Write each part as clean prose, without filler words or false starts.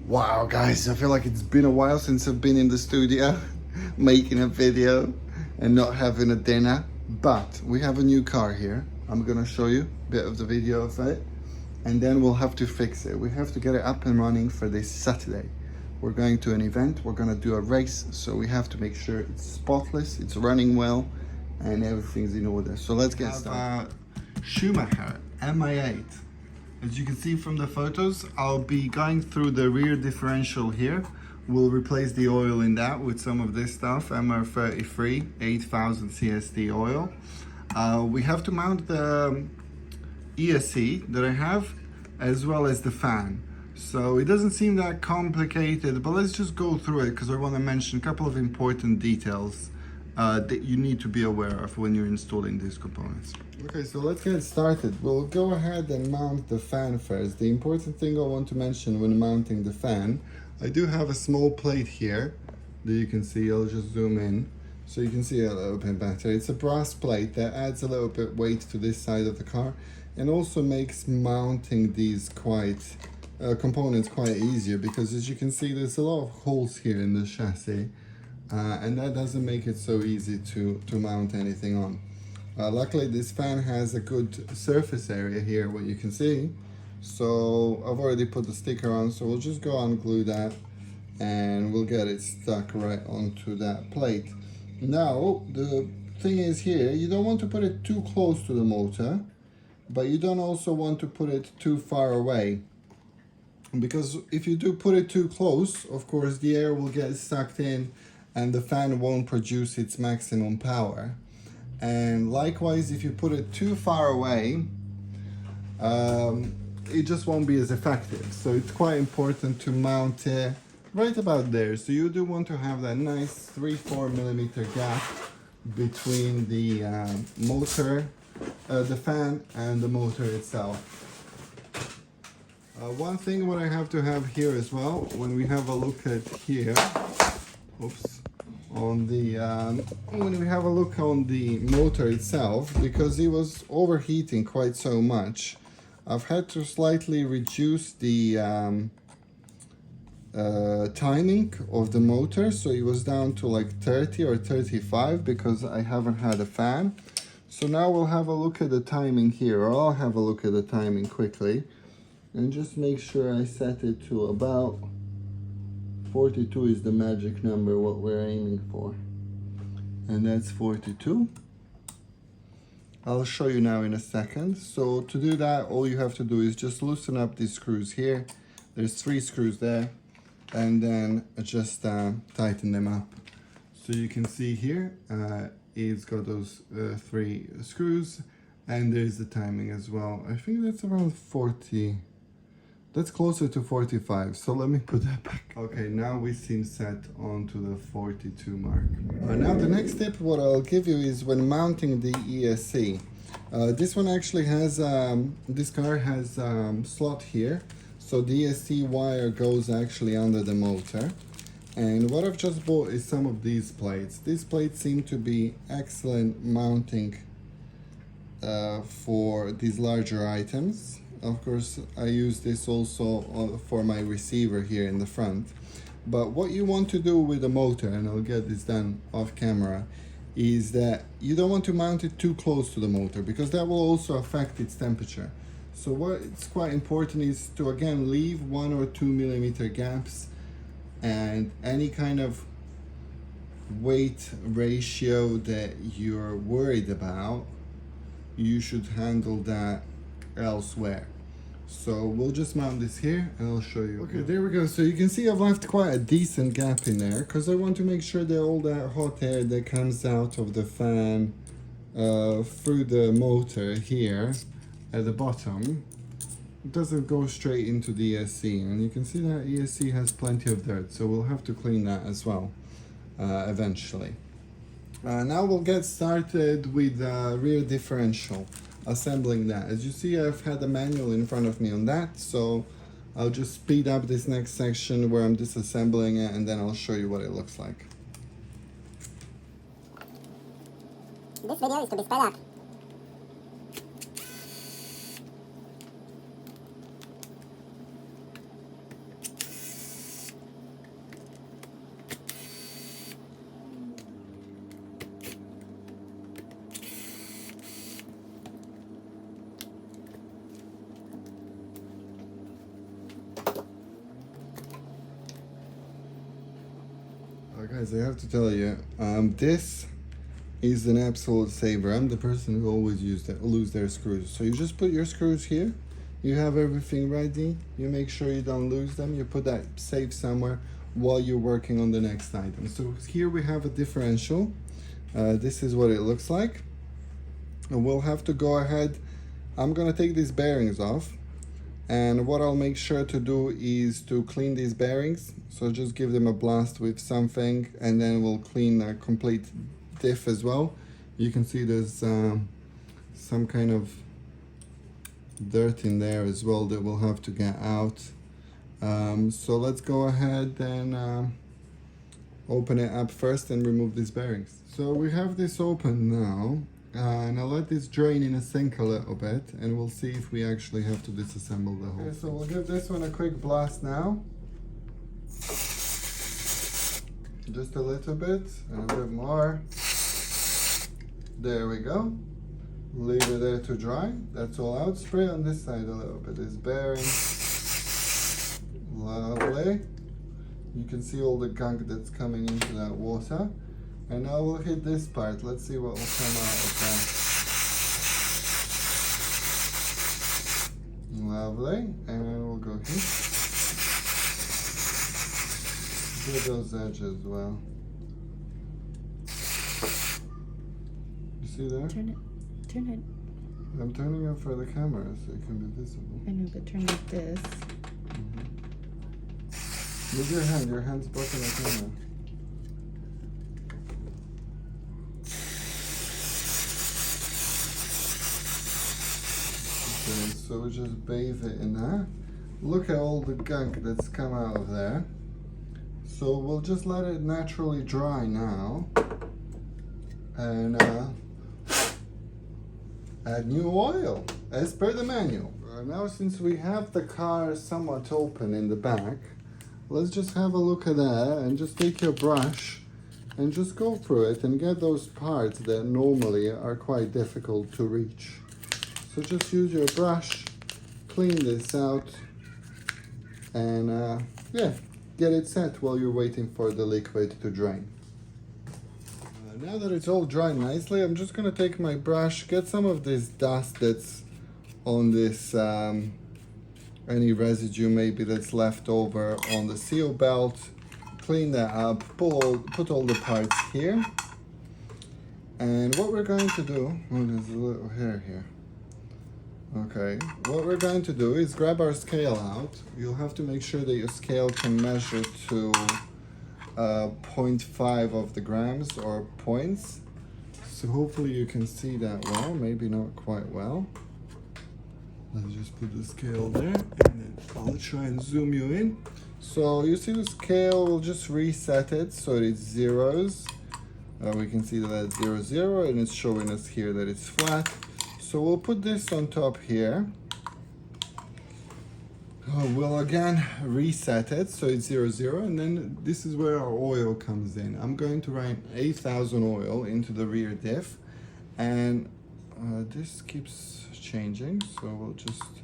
Wow, guys, I feel like it's been a while since I've been in the studio making a video and not having a dinner. But we have a new car here. I'm gonna show you a bit of the video of it, and then we'll have to fix it. We have to get it up and running for this Saturday. We're going to an event, we're gonna do a race, so we have to make sure it's spotless, it's running well, and everything's in order. So let's get started. Schumacher mi8. As you can see from the photos, I'll be going through the rear differential here. We'll replace the oil in that with some of this stuff, MR33 8000 CSD oil. We have to mount the ESC that I have, as well as the fan. So it doesn't seem that complicated, but let's just go through it because I want to mention a couple of important details that you need to be aware of when you're installing these components. Okay, so let's get started. We'll go ahead and mount the fan first. The important thing I want to mention when mounting the fan, I do have a small plate here that you can see. I'll just zoom in so you can see it a little bit better. It's a brass plate that adds a little bit weight to this side of the car and also makes mounting these components quite easier, because as you can see there's a lot of holes here in the chassis, and that doesn't make it so easy to mount anything on. Luckily this fan has a good surface area here, what you can see, so I've already put the sticker on, so we'll just go unglue that and we'll get it stuck right onto that plate. Now the thing is here, you don't want to put it too close to the motor, but you don't also want to put it too far away, because if you do put it too close, of course the air will get sucked in and the fan won't produce its maximum power. And likewise, if you put it too far away, it just won't be as effective. So it's quite important to mount it right about there. So you do want to have that nice 3-4 millimeter gap between the motor, the fan and the motor itself. One thing what I have to have here as well, when we have a look at here, on the when we have a look on the motor itself, because it was overheating quite so much, I've had to slightly reduce the timing of the motor, so it was down to like 30 or 35 because I haven't had a fan. So now we'll have a look at the timing here, or I'll have a look at the timing quickly and just make sure I set it to about 42 is the magic number what we're aiming for, and that's 42. I'll show you now in a second. So to do that, all you have to do is just loosen up these screws here. There's 3 screws there, and then just tighten them up. So you can see here it's got those 3 screws, and there's the timing as well. I think that's around 40. That's closer to 45, so let me put that back. Okay, now we seem set onto the 42 mark. Now the next tip what I'll give you is when mounting the ESC. This one actually has, this car has slot here, so the ESC wire goes actually under the motor. And what I've just bought is some of these plates. These plates seem to be excellent mounting for these larger items. Of course, I use this also for my receiver here in the front. But what you want to do with the motor, and I'll get this done off camera, is that you don't want to mount it too close to the motor, because that will also affect its temperature. So what's quite important is to again leave 1 or 2 millimeter gaps, and any kind of weight ratio that you're worried about, you should handle that elsewhere. So we'll just mount this here and I'll show you. Okay, there we go. So you can see I've left quite a decent gap in there because I want to make sure that all that hot air that comes out of the fan through the motor here at the bottom doesn't go straight into the ESC. And you can see that ESC has plenty of dirt, so we'll have to clean that as well eventually. Now we'll get started with the rear differential, assembling that. As you see, I've had a manual in front of me on that, so I'll just speed up this next section where I'm disassembling it, and then I'll show you what it looks like. This video is to be sped up. Guys, I have to tell you, this is an absolute saver. I'm the person who always lose their screws. So you just put your screws here. You have everything ready. You make sure you don't lose them. You put that safe somewhere while you're working on the next item. So here we have a differential. This is what it looks like. And we'll have to go ahead. I'm gonna take these bearings off. And what I'll make sure to do is to clean these bearings. So just give them a blast with something, and then we'll clean a complete diff as well. You can see there's some kind of dirt in there as well that we'll have to get out. So let's go ahead and open it up first and remove these bearings. So we have this open now. And I'll let this drain in a sink a little bit, and we'll see if we actually have to disassemble the whole. Okay, so we'll give this one a quick blast now. Just a little bit, and a bit more. There we go. Leave it there to dry. That's all out. Spray on this side a little bit. This bearing. Lovely. You can see all the gunk that's coming into that water. And now we'll hit this part. Let's see what will come out of that. Lovely. And we'll go here. Do those edges as well. You see there? Turn it. Turn it. I'm turning it for the camera so it can be visible. I know, but turn like this. Move your hand. Your hand's blocking the camera. Okay, so we just bathe it in that. Look at all the gunk that's come out of there. So we'll just let it naturally dry now. And add new oil, as per the manual. Now since we have the car somewhat open in the back, let's just have a look at that and just take your brush and just go through it and get those parts that normally are quite difficult to reach. So just use your brush, clean this out, and yeah, get it set while you're waiting for the liquid to drain. Now that it's all dried nicely, I'm just gonna take my brush, get some of this dust that's on this, any residue maybe that's left over on the seal belt, clean that up, put all the parts here. And what we're going to do, oh, there's a little hair here. Okay, what we're going to do is grab our scale out. You'll have to make sure that your scale can measure to 0.5 of the grams or points. So hopefully you can see that well, maybe not quite well. Let's just put the scale there, and then I'll try and zoom you in. So you see the scale, we'll just reset it so it's zeros. We can see that that's 0, 0, and it's showing us here that it's flat. So we'll put this on top here. We'll again reset it so it's 0, 0, and then this is where our oil comes in. I'm going to write 8,000 oil into the rear diff, and this keeps changing, so we'll just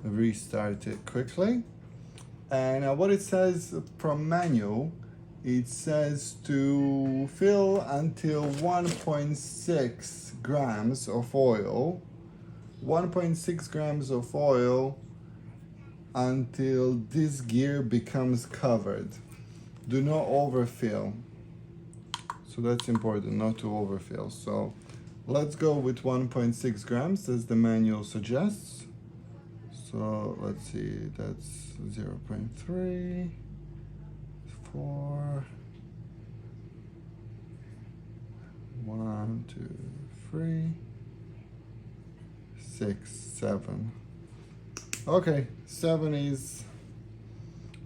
restart it quickly. And what it says from manual, it says to fill until 1.6 grams of oil, 1.6 grams of oil until this gear becomes covered. Do not overfill. So that's important, not to overfill. So let's go with 1.6 grams as the manual suggests. So let's see, that's 0.3, 4, 1, 2, 3, 6, 7. Okay, 7 is,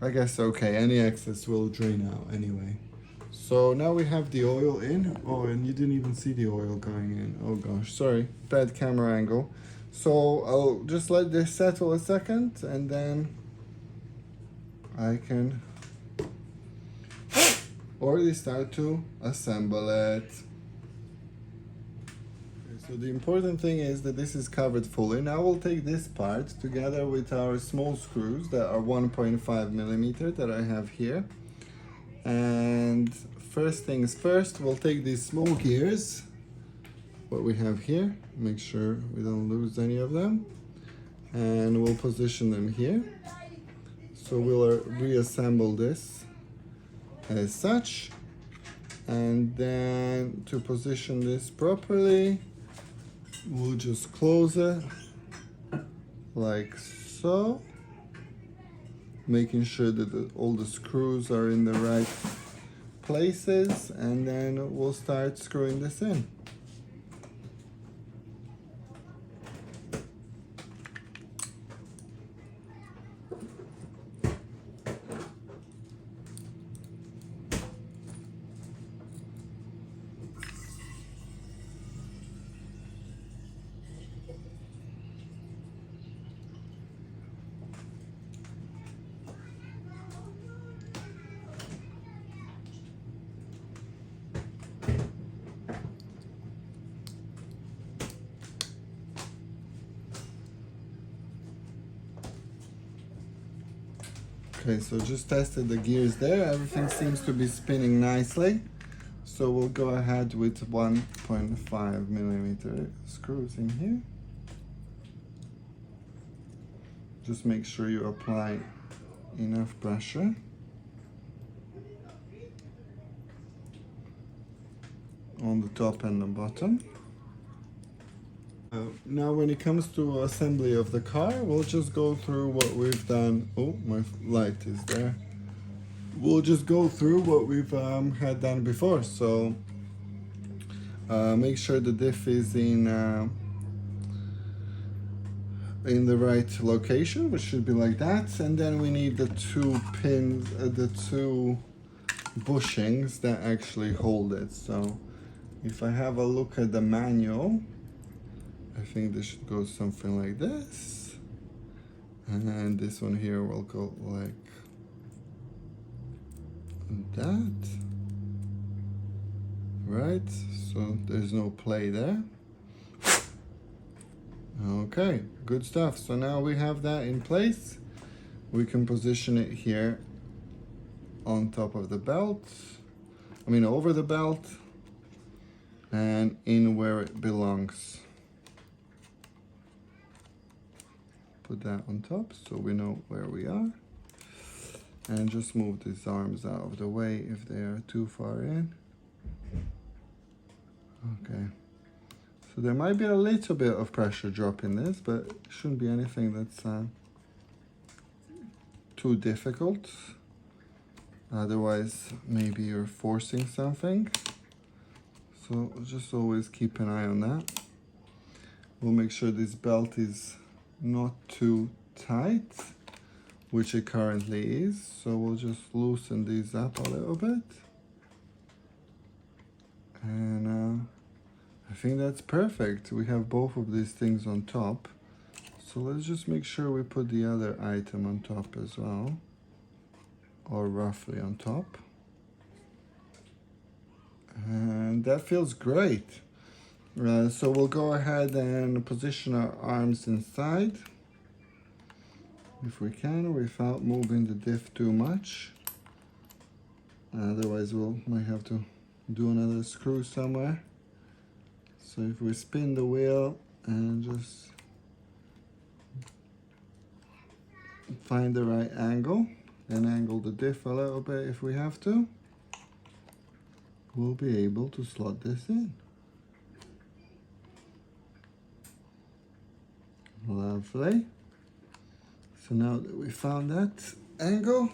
I guess, okay. Any excess will drain out anyway. So now we have the oil in. Oh, and you didn't even see the oil going in. Oh gosh, sorry, bad camera angle. So I'll just let this settle a second, and then I can already start to assemble it. So the important thing is that this is covered fully. Now we'll take this part together with our small screws that are 1.5 millimeter that I have here. And first things first, we'll take these small gears, what we have here, make sure we don't lose any of them, and we'll position them here. So we'll reassemble this as such, and then to position this properly, we'll just close it like so, making sure that all the screws are in the right places, and then we'll start screwing this in. Okay, so just tested the gears there. Everything seems to be spinning nicely. So we'll go ahead with 1.5 millimeter screws in here. Just make sure you apply enough pressure. On the top and the bottom. Now when it comes to assembly of the car, we'll just go through what we've done. Oh, my light is there. We'll just go through what we've had done before. So make sure the diff is in the right location, which should be like that. And then we need the two pins, the two bushings that actually hold it. So if I have a look at the manual, I think this should go something like this, and this one here will go like that, right? So there's no play there. Okay, good stuff. So now we have that in place. We can position it here on top of the belt, over the belt, and in where it belongs. Put that on top so we know where we are, and just move these arms out of the way if they are too far in. Okay, so there might be a little bit of pressure drop in this, but it shouldn't be anything that's too difficult. Otherwise maybe you're forcing something, so just always keep an eye on that. We'll make sure this belt is not too tight, which it currently is, so we'll just loosen these up a little bit, and I think that's perfect. We have both of these things on top, so let's just make sure we put the other item on top as well, or roughly on top, and that feels great. So we'll go ahead and position our arms inside, if we can, without moving the diff too much. Otherwise might have to do another screw somewhere. So if we spin the wheel and just find the right angle, and angle the diff a little bit if we have to, we'll be able to slot this in. Lovely. So now that we found that angle,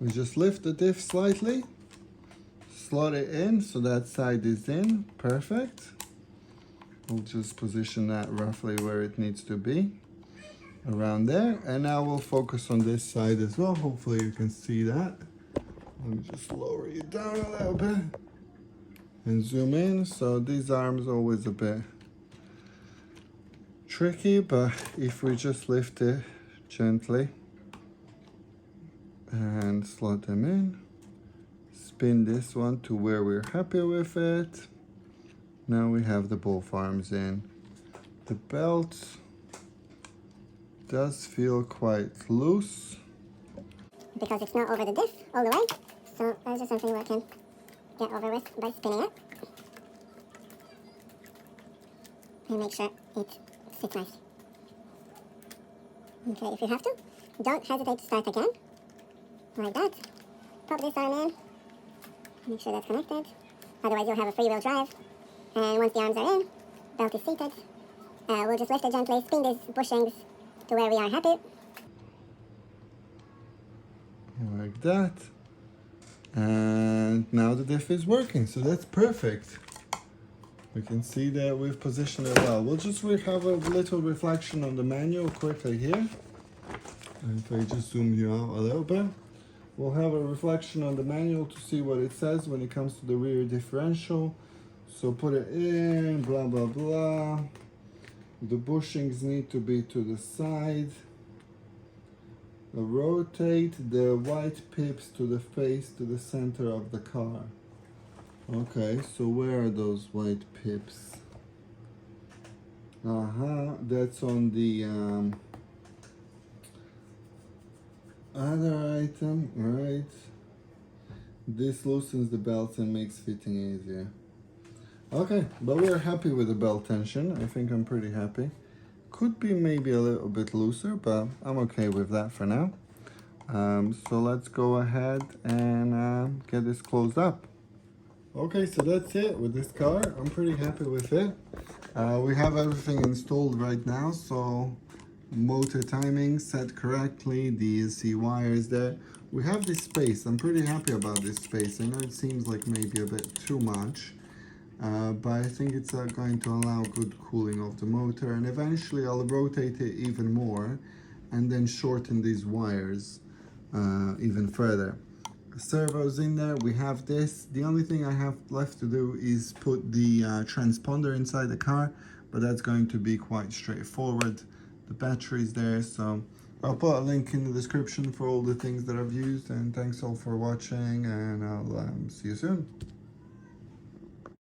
we just lift the diff slightly, slot it in so that side is in. Perfect. We'll just position that roughly where it needs to be, around there. And now we'll focus on this side as well. Hopefully you can see that. Let me just lower you down a little bit and zoom in. So these arms are always a bit tricky, but if we just lift it gently and slot them in, spin this one to where we're happy with it. Now we have the both arms in. The belt does feel quite loose, because it's not over the diff all the way. So that's just something we can get over with by spinning it. And make sure it sits nice. Okay, if you have to, don't hesitate to start again. Like that. Pop this arm in. Make sure that's connected. Otherwise you'll have a freewheel drive. And once the arms are in, belt is seated. We'll just lift it gently, spin these bushings to where we are happy. Like that. And now the diff is working, so that's perfect. We can see that we've positioned it well. We'll just have a little reflection on the manual quickly here. And if I just zoom you out a little bit, we'll have a reflection on the manual to see what it says when it comes to the rear differential. So put it in, blah, blah, blah. The bushings need to be to the side. Rotate the white pips to the face, to the center of the car. Okay, so where are those white pips? That's on the other item, right? This loosens the belts and makes fitting easier. Okay, but we're happy with the belt tension. I think I'm pretty happy. Could be maybe a little bit looser, but I'm okay with that for now. So let's go ahead and get this closed up. Okay, so that's it with this car. I'm pretty happy with it. We have everything installed right now, so motor timing set correctly, the ESC wires there. We have this space. I'm pretty happy about this space. I know it seems like maybe a bit too much, but I think it's going to allow good cooling of the motor, and eventually I'll rotate it even more and then shorten these wires even further. Servos in there, we have this. The only thing I have left to do is put the transponder inside the car, but that's going to be quite straightforward. The battery's there, so I'll put a link in the description for all the things that I've used, and thanks all for watching, and I'll see you soon.